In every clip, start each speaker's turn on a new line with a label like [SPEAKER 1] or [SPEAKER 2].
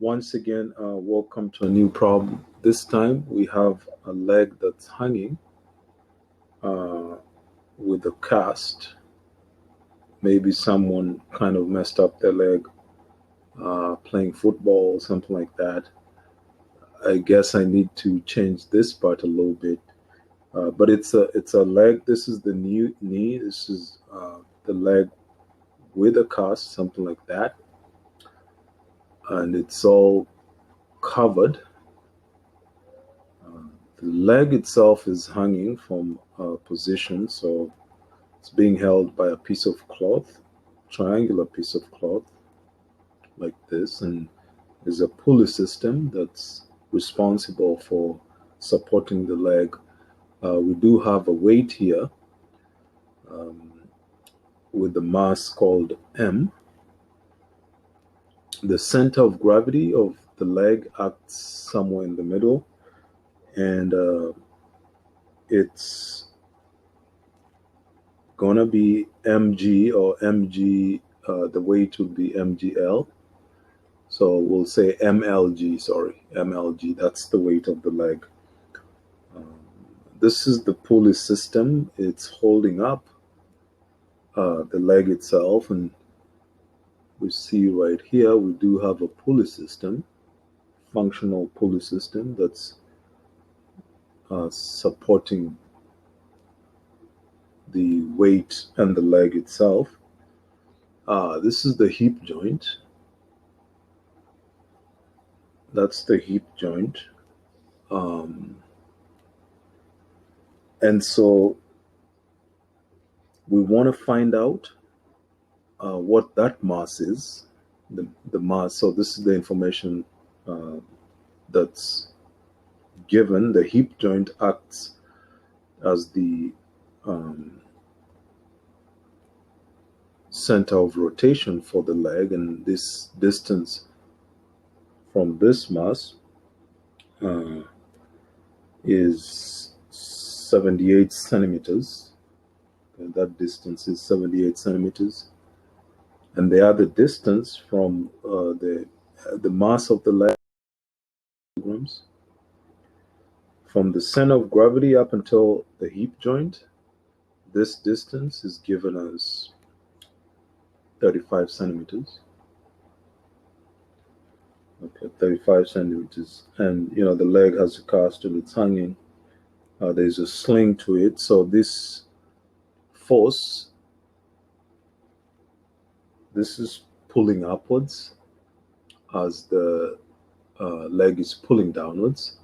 [SPEAKER 1] Once again, welcome to a new problem. This time we have a leg that's hanging with a cast. Maybe someone kind of messed up their leg playing football or something like that. I guess I need to change this part a little bit. But it's a leg. This is the new knee. This is the leg with a cast, something like that. And it's all covered. The leg itself is hanging from a position, so it's being held by a piece of cloth, triangular piece of cloth, like this, and there's a pulley system that's responsible for supporting the leg. We do have a weight here with the mass called M. The center of gravity of the leg acts somewhere in the middle, and it's gonna be mg, or mg, the weight would be mgl, so we'll say mlg, sorry, mlg, that's the weight of the leg. This is the pulley system. It's holding up the leg itself, and we see right here we do have a pulley system, functional pulley system, that's supporting the weight and the leg itself. This is the hip joint. That's the hip joint. And so we want to find out what that mass is, the mass. So this is the information that's given. The hip joint acts as the center of rotation for the leg, and this distance from this mass is 78 centimeters. And that distance is 78 centimeters. And the other distance from the mass of the leg, from the center of gravity up until the hip joint, this distance is given as 35 centimeters. Okay, 35 centimeters. And you know, the leg has a cast and it's hanging. There's a sling to it. So this force, this is pulling upwards as the leg is pulling downwards.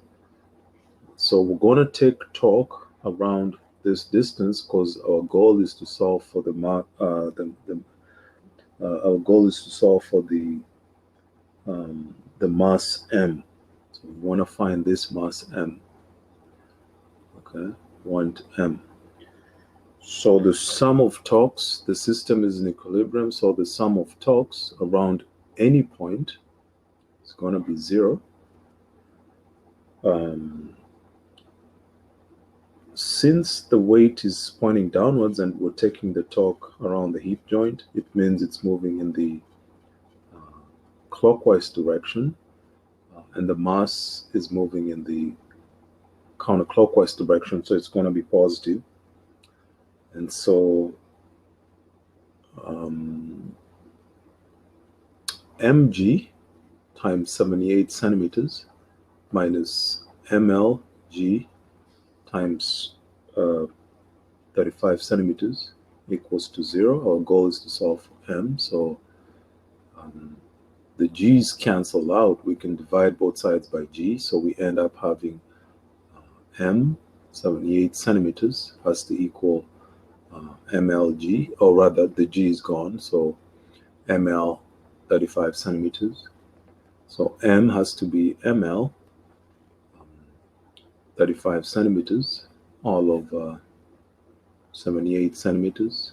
[SPEAKER 1] So we're going to take torque around this distance, because our goal is to solve for our goal is to solve for the mass M. So we want to find this mass M. Okay, want M. So the sum of torques, the system is in equilibrium, so the sum of torques around any point is going to be 0. Since the weight is pointing downwards and we're taking the torque around the hip joint, it means it's moving in the clockwise direction, and the mass is moving in the counterclockwise direction, so it's going to be positive. And so mg times 78 centimeters minus mlg times 35 centimeters equals to 0. Our goal is to solve for m, so the g's cancel out. We can divide both sides by g, so we end up having m, 78 centimeters, has to equal mlg, or rather the g is gone, so ml, 35 centimeters. So m has to be ml, 35 centimeters, all of 78 centimeters.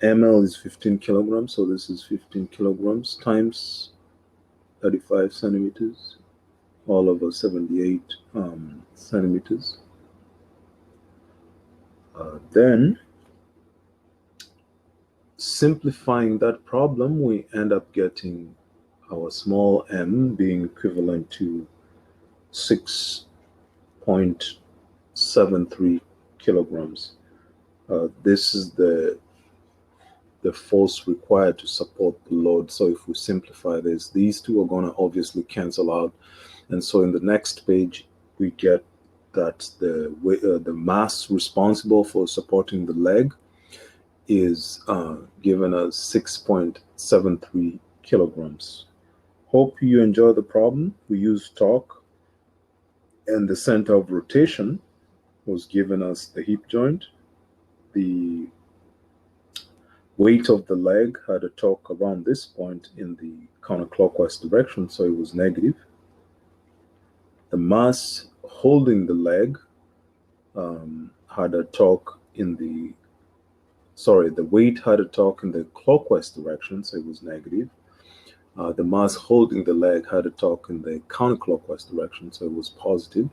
[SPEAKER 1] ml is 15 kilograms, so this is 15 kilograms times 35 centimeters, all over 78 centimeters. Then, simplifying that problem, we end up getting our small m being equivalent to 6.73 kilograms. This is the force required to support the load. So if we simplify this, these two are going to obviously cancel out. And so in the next page, we get that the mass responsible for supporting the leg is given as 6.73 kilograms. Hope you enjoy the problem. We use torque, and the center of rotation was given as the hip joint. The weight of the leg had a torque around this point in the counterclockwise direction, so it was negative. The mass holding the leg had a torque in the weight had a torque in the clockwise direction, so it was negative. The mass holding the leg had a torque in the counterclockwise direction, so it was positive.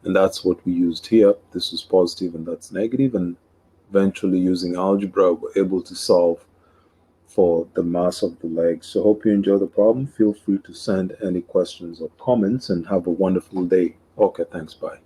[SPEAKER 1] And that's what we used here. This is positive and that's negative. And eventually, using algebra, we're able to solve for the mass of the leg. So hope you enjoy the problem. Feel free to send any questions or comments, and have a wonderful day. Okay, thanks. Bye.